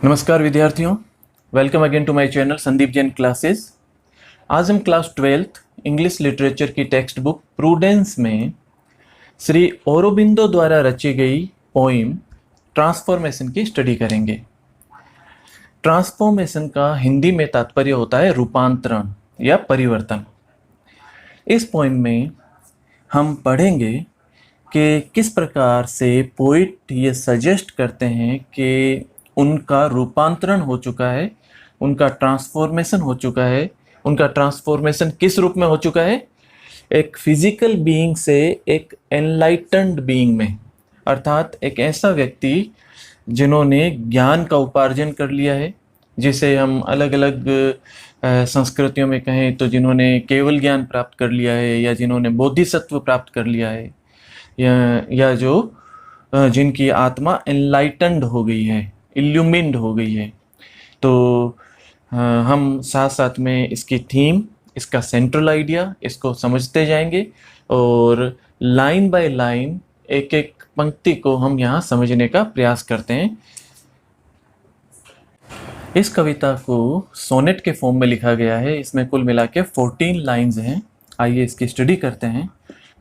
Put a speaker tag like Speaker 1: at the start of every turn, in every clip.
Speaker 1: नमस्कार विद्यार्थियों, welcome again to my channel Sandeep Jain classes. आज हम क्लास 12th इंग्लिश लिटरेचर की टेक्स्ट बुक प्रूडेंस में श्री औरोबिंदो द्वारा रची गई पोइम ट्रांसफॉर्मेशन की स्टडी करेंगे। ट्रांसफॉर्मेशन का हिंदी में तात्पर्य होता है रूपांतरण या परिवर्तन। इस पोइम में हम पढ़ेंगे कि किस प्रकार से पोइट ये सजेस्ट करते हैं कि उनका रूपांतरण हो चुका है, उनका ट्रांसफॉर्मेशन हो चुका है। उनका ट्रांसफॉर्मेशन किस रूप में हो चुका है? एक फिजिकल बीइंग से एक एनलाइटन्ड बीइंग में, अर्थात एक ऐसा व्यक्ति जिन्होंने ज्ञान का उपार्जन कर लिया है, जिसे हम अलग अलग संस्कृतियों में कहें तो जिन्होंने केवल ज्ञान प्राप्त कर लिया है, या जिन्होंने बोधिसत्व प्राप्त कर लिया है, या जो जिनकी आत्मा एनलाइटन्ड हो गई है, इल्यूमिन्ड हो गई है। तो हम साथ साथ में इसकी थीम, इसका सेंट्रल आइडिया, इसको समझते जाएंगे और लाइन बाय लाइन एक एक पंक्ति को हम यहाँ समझने का प्रयास करते हैं। इस कविता को सोनेट के फॉर्म में लिखा गया है। इसमें कुल मिला के 14 लाइन्स हैं। आइए इसकी स्टडी करते हैं।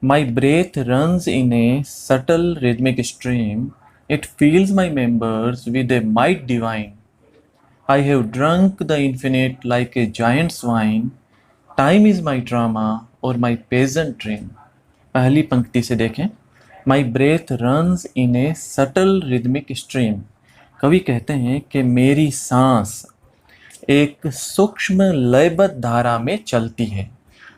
Speaker 1: My breath runs in a subtle rhythmic stream. It fills my members with a might divine. I have drunk the infinite like a giant swine. Time is my drama or my peasant dream. पहली पंक्ति से देखें। My breath runs in a subtle rhythmic stream. कवि कहते हैं कि मेरी सांस एक सूक्ष्म लयबद्ध धारा में चलती है।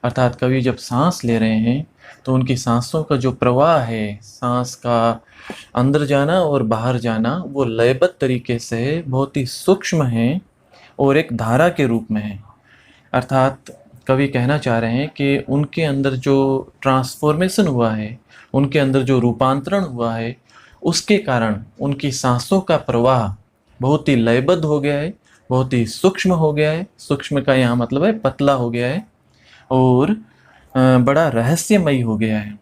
Speaker 1: अर्थात कवि जब सांस ले रहे हैं तो उनकी सांसों का जो प्रवाह है, सांस का अंदर जाना और बाहर जाना, वो लयबद्ध तरीके से बहुत ही सूक्ष्म है और एक धारा के रूप में है। अर्थात कवि कहना चाह रहे हैं कि उनके अंदर जो ट्रांसफॉर्मेशन हुआ है, उनके अंदर जो रूपांतरण हुआ है, उसके कारण उनकी सांसों का प्रवाह बहुत ही लयबद्ध हो गया है, बहुत ही सूक्ष्म हो गया है। सूक्ष्म का यहाँ मतलब है पतला हो गया है और बड़ा रहस्यमयी हो गया है।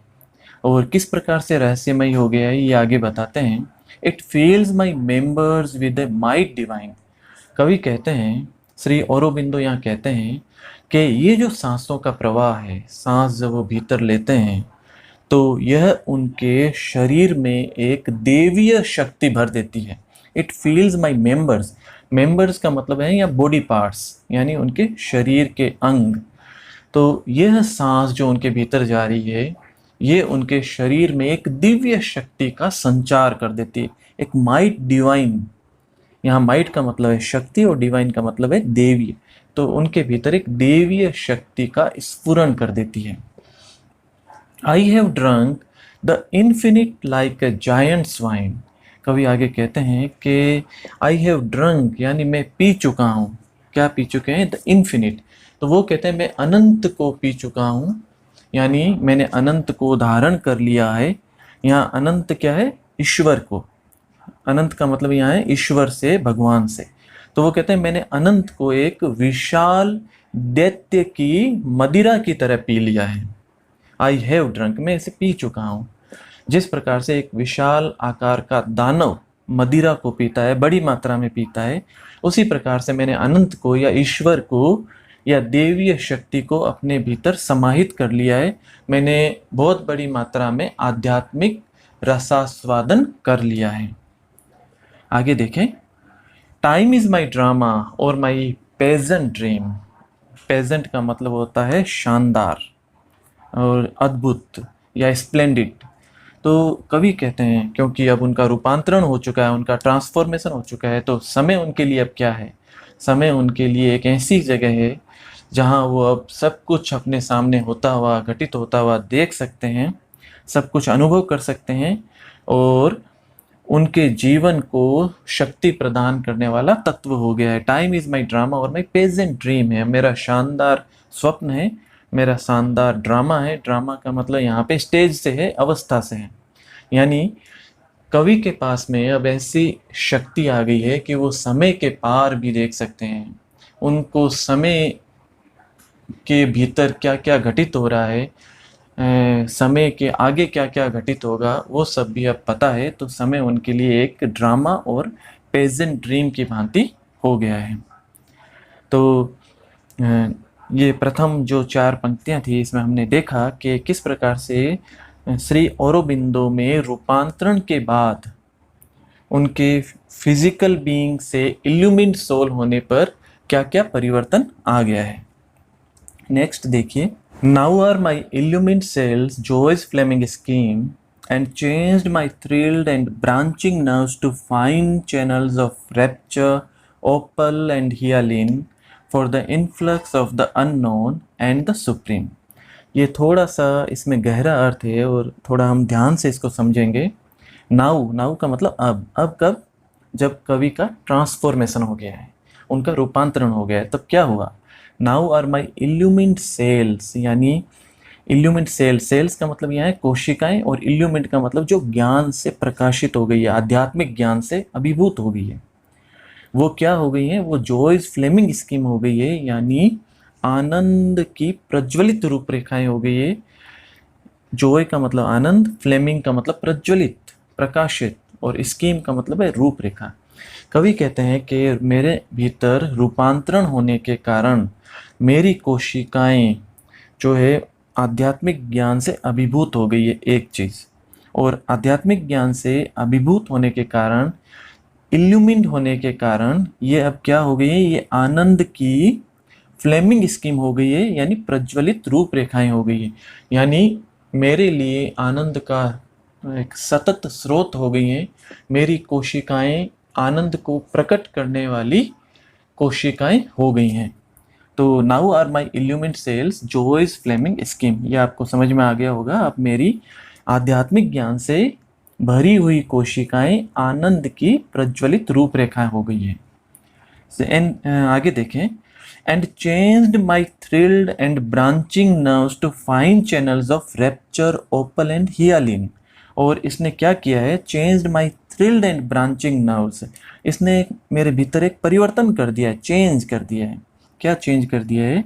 Speaker 1: और किस प्रकार से रहस्यमयी हो गया है ये आगे बताते हैं। It feels my members with A might divine. कवि कहते हैं, श्री औरोबिंदो यहाँ कहते हैं कि ये जो सांसों का प्रवाह है, सांस जब वो भीतर लेते हैं तो यह उनके शरीर में एक देवीय शक्ति भर देती है। It feels my members. Members का मतलब है या बॉडी पार्ट्स, यानी उनके शरीर के अंग। तो यह सांस जो उनके भीतर जा रही है, ये उनके शरीर में एक दिव्य शक्ति का संचार कर देती है। एक माइट डिवाइन, यहाँ माइट का मतलब है शक्ति और डिवाइन का मतलब है देवीय। तो उनके भीतर एक देवीय शक्ति का स्फुरण कर देती है। I have drunk the infinite like a giant swine. कवि आगे कहते हैं कि आई हैव ड्रंक यानी मैं पी चुका हूँ। क्या पी चुके हैं? The infinite. तो वो कहते हैं मैं अनंत को पी चुका हूँ, यानी मैंने अनंत को धारण कर लिया है। यहाँ अनंत क्या है? ईश्वर को। अनंत का मतलब यहाँ है ईश्वर से, भगवान से। तो वो कहते हैं मैंने अनंत को एक विशाल दैत्य की मदिरा की तरह पी लिया है। आई हैव ड्रंक, मैं इसे पी चुका हूँ। जिस प्रकार से एक विशाल आकार का दानव मदिरा को पीता है, बड़ी मात्रा में पीता है, उसी प्रकार से मैंने अनंत को या ईश्वर को या देवीय शक्ति को अपने भीतर समाहित कर लिया है। मैंने बहुत बड़ी मात्रा में आध्यात्मिक रसास्वादन कर लिया है। आगे देखें। टाइम इज माई ड्रामा और माई पेजेंट ड्रीम। पेजेंट का मतलब होता है शानदार और अद्भुत या स्प्लेंडिड। तो कवि कहते हैं क्योंकि अब उनका रूपांतरण हो चुका है, उनका ट्रांसफॉर्मेशन हो चुका है, तो समय उनके लिए अब क्या है? समय उनके लिए एक ऐसी जगह है जहाँ वो अब सब कुछ अपने सामने होता हुआ, घटित होता हुआ देख सकते हैं, सब कुछ अनुभव कर सकते हैं और उनके जीवन को शक्ति प्रदान करने वाला तत्व हो गया है। टाइम इज़ माई ड्रामा और माई पेजेंट ड्रीम है। मेरा शानदार स्वप्न है, मेरा शानदार ड्रामा है। ड्रामा का मतलब यहाँ पे स्टेज से है, अवस्था से है। यानी कवि के पास में अब ऐसी शक्ति आ गई है कि वो समय के पार भी देख सकते हैं। उनको समय के भीतर क्या क्या घटित हो रहा है, समय के आगे क्या क्या घटित होगा, वो सब भी अब पता है। तो समय उनके लिए एक ड्रामा और पेजेंट ड्रीम की भांति हो गया है। तो ये प्रथम जो 4 पंक्तियां थी, इसमें हमने देखा कि किस प्रकार से श्री औरोबिंदो में रूपांतरण के बाद उनके फिजिकल बीइंग से इल्यूमिन्ड सोल होने पर क्या क्या परिवर्तन आ गया है। नेक्स्ट देखिए, now are my illumined cells joy's flaming scheme and changed my thrilled and branching nerves to fine channels of rapture, opal and hyaline for the influx of the unknown and the supreme। ये थोड़ा सा इसमें गहरा अर्थ है और थोड़ा हम ध्यान से इसको समझेंगे। नाउ, नाउ का मतलब अब कब? जब कवि का ट्रांसफॉर्मेशन हो गया है, उनका रूपांतरण हो गया है, तब क्या हुआ? Now are my illumined sales, यानी इल्यूमिन्ड सेल्स का मतलब यहाँ है कोशिकाएं, और इल्यूमिन्ड का मतलब जो ज्ञान से प्रकाशित हो गई है, आध्यात्मिक ज्ञान से अभिभूत हो गई है, वो क्या हो गई है? वो जॉयज फ्लेमिंग स्कीम हो गई है, यानी आनंद की प्रज्वलित रूपरेखाएं हो गई है। जॉय का मतलब आनंद, फ्लेमिंग का मतलब प्रज्वलित, प्रकाशित, और स्कीम का मतलब है रूपरेखा। कवि कहते हैं कि मेरे भीतर रूपांतरण होने के कारण मेरी कोशिकाएं जो है आध्यात्मिक ज्ञान से अभिभूत हो गई है, एक चीज़। और आध्यात्मिक ज्ञान से अभिभूत होने के कारण, इल्यूमिन्ड होने के कारण ये अब क्या हो गई है? ये आनंद की फ्लेमिंग स्कीम हो गई है, यानी प्रज्वलित रूपरेखाएं हो गई है। यानी मेरे लिए आनंद का एक सतत स्रोत हो गई हैं। मेरी कोशिकाएं आनंद को प्रकट करने वाली कोशिकाएं हो गई हैं। तो now are my illumined cells joy's flaming scheme, ये आपको समझ में आ गया होगा। अब मेरी आध्यात्मिक ज्ञान से भरी हुई कोशिकाएं आनंद की प्रज्वलित रूपरेखाएं हो गई हैं। आगे देखें, and changed my thrilled and branching nerves to fine channels of rapture, opal and hyaline. और इसने क्या किया है? Changed my thrilled and branching nerves, इसने मेरे भीतर एक परिवर्तन कर दिया है, चेंज कर दिया है। क्या चेंज कर दिया है?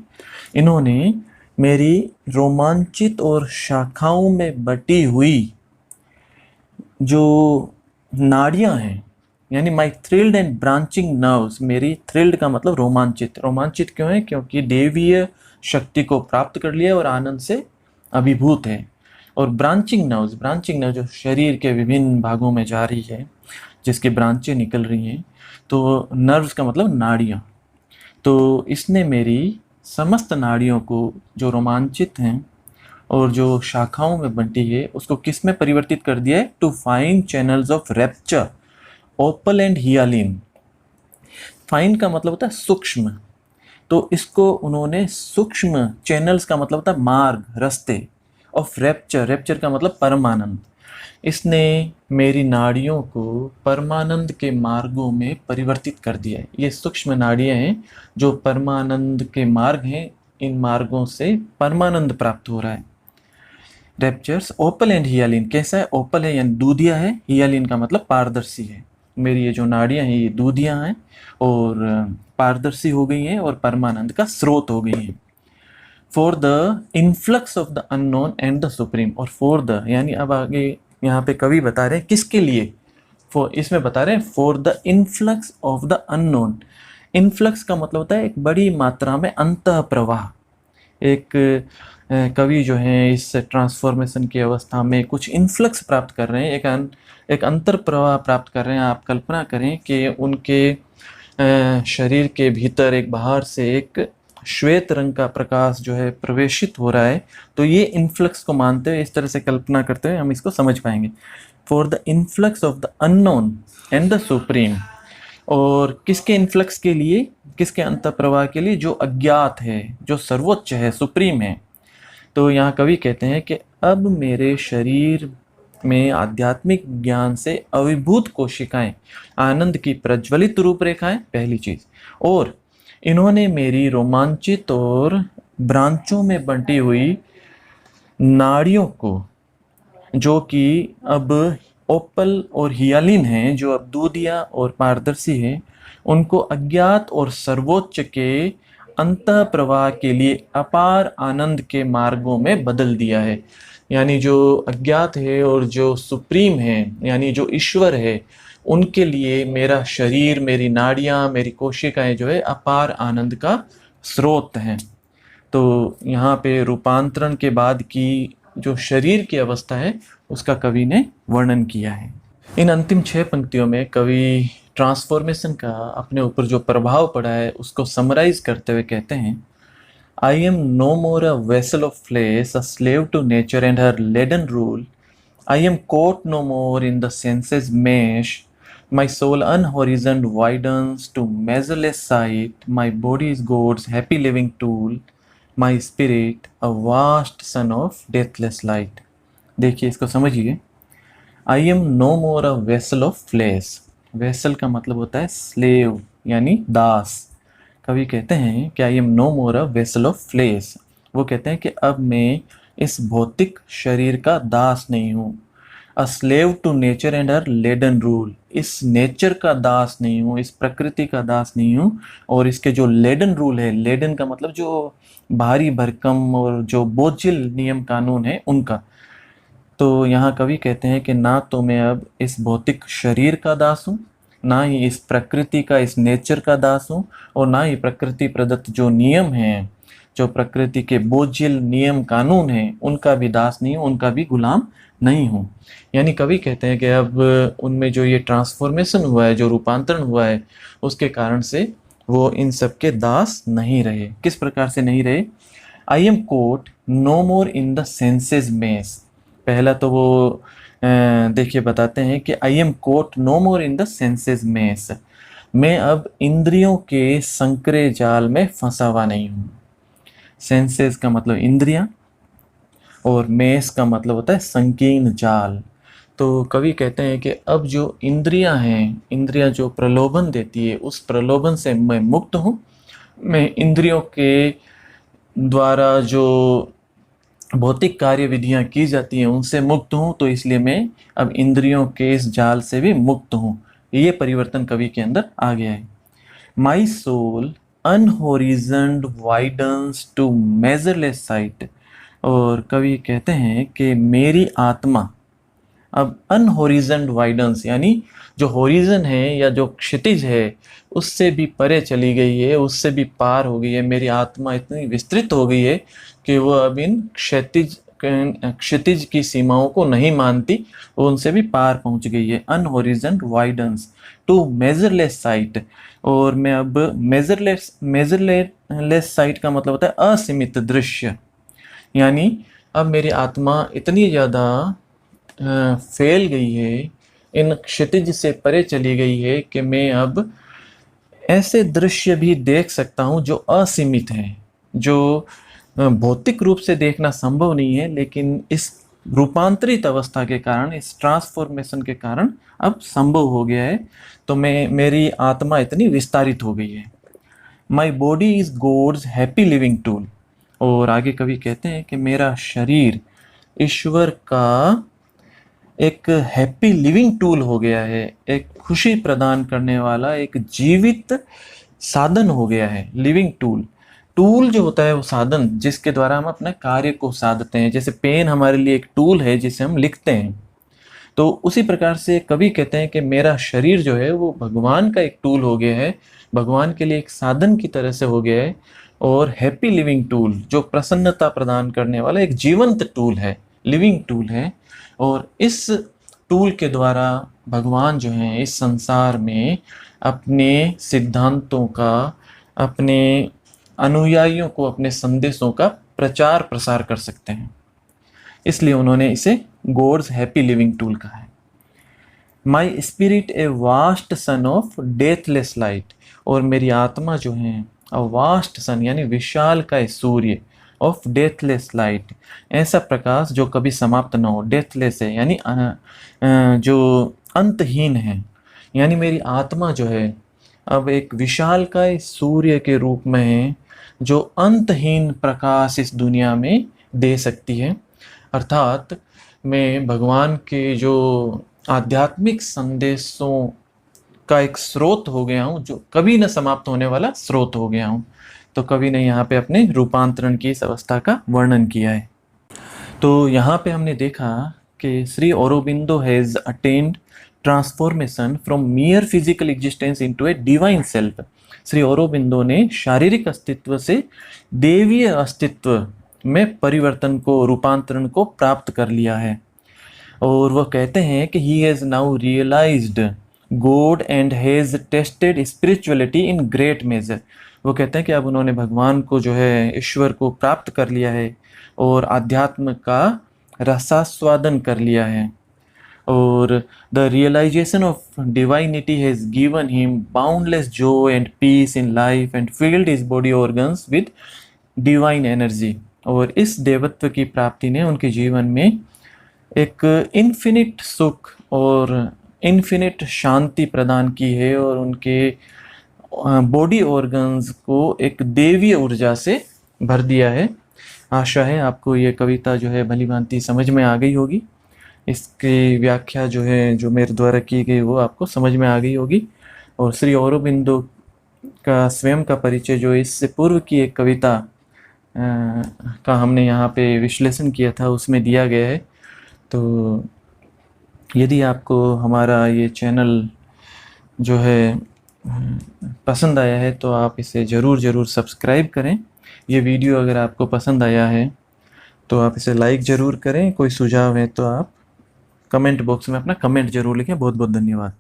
Speaker 1: इन्होंने मेरी रोमांचित और शाखाओं में बटी हुई जो नाड़ियां हैं, यानी माई थ्रिल्ड एंड ब्रांचिंग नर्व्स, मेरी थ्रिल्ड का मतलब रोमांचित, रोमांचित क्यों है? क्योंकि देवीय शक्ति को प्राप्त कर लिया और आनंद से अभिभूत है। और ब्रांचिंग नर्व्स, ब्रांचिंग नर्व जो शरीर के विभिन्न भागों में जा रही है, जिसकी ब्रांचें निकल रही हैं, तो नर्व्स का मतलब नाड़ियाँ। तो इसने मेरी समस्त नाड़ियों को जो रोमांचित हैं और जो शाखाओं में बंटी है, उसको किस में परिवर्तित कर दिया है? To fine channels of rapture, opal and hyaline. Fine का मतलब होता है सूक्ष्म, तो इसको उन्होंने सूक्ष्म, चैनल्स का मतलब होता है मार्ग, रास्ते, ऑफ रैप्चर, रैप्चर का मतलब परमानंद। इसने मेरी नाड़ियों को परमानंद के मार्गों में परिवर्तित कर दिया है। ये सूक्ष्म नाड़ियाँ हैं जो परमानंद के मार्ग हैं, इन मार्गों से परमानंद प्राप्त हो रहा है। रैप्चर्स, ओपल एंड हियालिन, कैसा है? ओपल है यानी दूधिया है, हियालिन का मतलब पारदर्शी है। मेरी ये जो नाड़ियाँ हैं ये दूधियाँ हैं और पारदर्शी हो गई हैं और परमानंद का स्रोत हो गई हैं। For the influx of the unknown and the supreme, और फॉर द यानी अब आगे यहाँ पे कवि बता रहे हैं किसके लिए? फॉर, इसमें बता रहे हैं for the influx of the unknown. Influx का मतलब होता है एक बड़ी मात्रा में अंतः प्रवाह। एक कवि जो हैं इस ट्रांसफॉर्मेशन की अवस्था में कुछ इन्फ्लक्स प्राप्त कर रहे हैं, एक अंतर प्रवाह प्राप्त कर रहे हैं। आप कल्पना करें कि उनके शरीर के भीतर एक बाहर से एक श्वेत रंग का प्रकाश जो है प्रवेशित हो रहा है। तो ये इन्फ्लक्स को मानते हुए, इस तरह से कल्पना करते हुए हम इसको समझ पाएंगे। For the influx of the unknown and the supreme, और किसके इन्फ्लक्स के लिए? किसके अंतःप्रवाह के लिए? जो अज्ञात है, जो सर्वोच्च है, सुप्रीम है। तो यहाँ कवि कहते हैं कि अब मेरे शरीर में आध्यात्मिक ज्ञान से अभिभूत कोशिकाएं, आनंद की प्रज्वलित रूपरेखाएं, पहली चीज, और इन्होंने मेरी रोमांचित और ब्रांचों में बंटी हुई नाड़ियों को, जो कि अब ओपल और हियालिन हैं, जो अब दूधिया और पारदर्शी हैं, उनको अज्ञात और सर्वोच्च के अंतः प्रवाह के लिए अपार आनंद के मार्गों में बदल दिया है। यानी जो अज्ञात है और जो सुप्रीम है, यानी जो ईश्वर है, उनके लिए मेरा शरीर, मेरी नाड़ियाँ, मेरी कोशिकाएं जो है अपार आनंद का स्रोत हैं। तो यहाँ पे रूपांतरण के बाद की जो शरीर की अवस्था है उसका कवि ने वर्णन किया है। इन अंतिम 6 पंक्तियों में कवि ट्रांसफॉर्मेशन का अपने ऊपर जो प्रभाव पड़ा है उसको समराइज करते हुए कहते हैं, I am no more a vessel of flesh, a slave to nature and her leaden rule. I am caught no more in the senses' mesh. My soul unhorizoned widens to measureless sight. My body is God's happy living tool. My spirit a vast sun of deathless light. देखिए इसको समझिए। I am no more a vessel of flesh. Vessel का मतलब होता है slave यानी दास। कवि कहते हैं कि I am no more a vessel of flesh. वो कहते हैं कि अब मैं इस भौतिक शरीर का दास नहीं हूँ। A slave to nature and her leaden rule. इस नेचर का दास नहीं हूँ, इस प्रकृति का दास नहीं हूँ, और इसके जो लेडन रूल है, लेडन का मतलब जो भारी भरकम और जो बोझिल नियम कानून है उनका। तो यहाँ कवि कहते हैं कि ना तो मैं अब इस भौतिक शरीर का दास हूँ, ना ही इस प्रकृति का, इस नेचर का दास हूँ, और ना ही प्रकृति प्रदत्त जो नियम हैं, जो प्रकृति के बोझिल नियम कानून हैं, उनका भी दास नहीं हूँ, उनका भी गुलाम नहीं हूँ। यानी कवि कहते हैं कि अब उनमें जो ये ट्रांसफॉर्मेशन हुआ है, जो रूपांतरण हुआ है, उसके कारण से वो इन सब के दास नहीं रहे। किस प्रकार से नहीं रहे? I am caught no more in the senses mesh. पहला तो वो देखिए बताते हैं कि I am caught no more in the senses mesh. मैं अब इंद्रियों के संकरे जाल में फंसा हुआ नहीं हूँ। सेंसेस का मतलब इंद्रियां, और मेस का मतलब होता है संकीर्ण जाल। तो कवि कहते हैं कि अब जो इंद्रियां हैं, इंद्रियां जो प्रलोभन देती है, उस प्रलोभन से मैं मुक्त हूँ। मैं इंद्रियों के द्वारा जो भौतिक कार्य विधियां की जाती हैं उनसे मुक्त हूँ, तो इसलिए मैं अब इंद्रियों के इस जाल से भी मुक्त हूँ। ये परिवर्तन कवि के अंदर आ गया है। My soul unhorizoned widens to measureless sight. और कवि कहते हैं कि मेरी आत्मा अब अनहोरिजन्ड वाइडन्स यानी जो होरिजन है या जो क्षितिज है उससे भी परे चली गई है, उससे भी पार हो गई है। मेरी आत्मा इतनी विस्तृत हो गई है कि वो अब इन क्षितिज की सीमाओं को नहीं मानती, वो उनसे भी पार पहुंच गई है। अनहोरिजन्ड वाइडन्स टू मेजरलेस साइट। और मैं अब मेजरलेस साइट का मतलब होता है असीमित दृश्य। यानी अब मेरी आत्मा इतनी ज़्यादा फैल गई है, इन क्षितिज से परे चली गई है कि मैं अब ऐसे दृश्य भी देख सकता हूँ जो असीमित हैं, जो भौतिक रूप से देखना संभव नहीं है, लेकिन इस रूपांतरित अवस्था के कारण, इस ट्रांसफॉर्मेशन के कारण अब संभव हो गया है। तो मेरी आत्मा इतनी विस्तारित हो गई है। My body is God's happy living tool. और आगे कवि कहते हैं कि मेरा शरीर ईश्वर का एक हैप्पी लिविंग टूल हो गया है, एक खुशी प्रदान करने वाला एक जीवित साधन हो गया है। लिविंग टूल, टूल जो होता है वो साधन जिसके द्वारा हम अपने कार्य को साधते हैं। जैसे पेन हमारे लिए एक टूल है जिसे हम लिखते हैं, तो उसी प्रकार से कवि कहते हैं कि मेरा शरीर जो है वो भगवान का एक टूल हो गया है, भगवान के लिए एक साधन की तरह से हो गया है। और हैप्पी लिविंग टूल जो प्रसन्नता प्रदान करने वाला एक जीवंत टूल है, लिविंग टूल है। और इस टूल के द्वारा भगवान जो हैं इस संसार में अपने सिद्धांतों का, अपने अनुयायियों को अपने संदेशों का प्रचार प्रसार कर सकते हैं। इसलिए उन्होंने इसे गॉड्स हैप्पी लिविंग टूल कहा है। My spirit a vast son of deathless light. और मेरी आत्मा जो है अ वास्ट सन यानी विशाल का सूर्य, ऑफ डेथलेस लाइट, ऐसा प्रकाश जो कभी समाप्त ना हो। डेथलेस है यानी जो अंतहीन है। यानी मेरी आत्मा जो है अब एक विशाल का सूर्य के रूप में है जो अंतहीन प्रकाश इस दुनिया में दे सकती है। अर्थात मैं भगवान के जो आध्यात्मिक संदेशों का एक स्रोत हो गया हूँ, जो कभी न समाप्त होने वाला स्रोत हो गया हूँ। तो कवि ने यहाँ पे अपने रूपांतरण की इस अवस्था का वर्णन किया है। तो यहाँ पे हमने देखा कि Shri Aurobindo has attend transformation from मियर physical existence into a divine self. Shri Aurobindo ने शारीरिक अस्तित्व से देवीय अस्तित्व में परिवर्तन को, रूपांतरण को प्राप्त कर लिया है। और वह कहते हैं कि he has now realised God and has tasted spirituality in great measure. वो कहते हैं कि अब उन्होंने भगवान को जो है, ईश्वर को प्राप्त कर लिया है और आध्यात्म का रसास्वादन कर लिया है। और the realisation of divinity has given him boundless joy and peace in life and filled his body organs with divine energy. और इस देवत्व की प्राप्ति ने उनके जीवन में एक इन्फिनिट सुख और इन्फिनिट शांति प्रदान की है और उनके बॉडी ऑर्गन्स को एक देवीय ऊर्जा से भर दिया है। आशा है आपको ये कविता जो है भली भांति समझ में आ गई होगी। इसकी व्याख्या जो है, जो मेरे द्वारा की गई, वो आपको समझ में आ गई होगी। और श्री औरोबिंदो का स्वयं का परिचय जो इससे पूर्व की एक कविता का हमने यहाँ पे विश्लेषण किया था, उसमें दिया गया है। तो यदि आपको हमारा ये चैनल जो है पसंद आया है तो आप इसे ज़रूर सब्सक्राइब करें। ये वीडियो अगर आपको पसंद आया है तो आप इसे लाइक ज़रूर करें। कोई सुझाव है तो आप कमेंट बॉक्स में अपना कमेंट ज़रूर लिखें। बहुत बहुत धन्यवाद।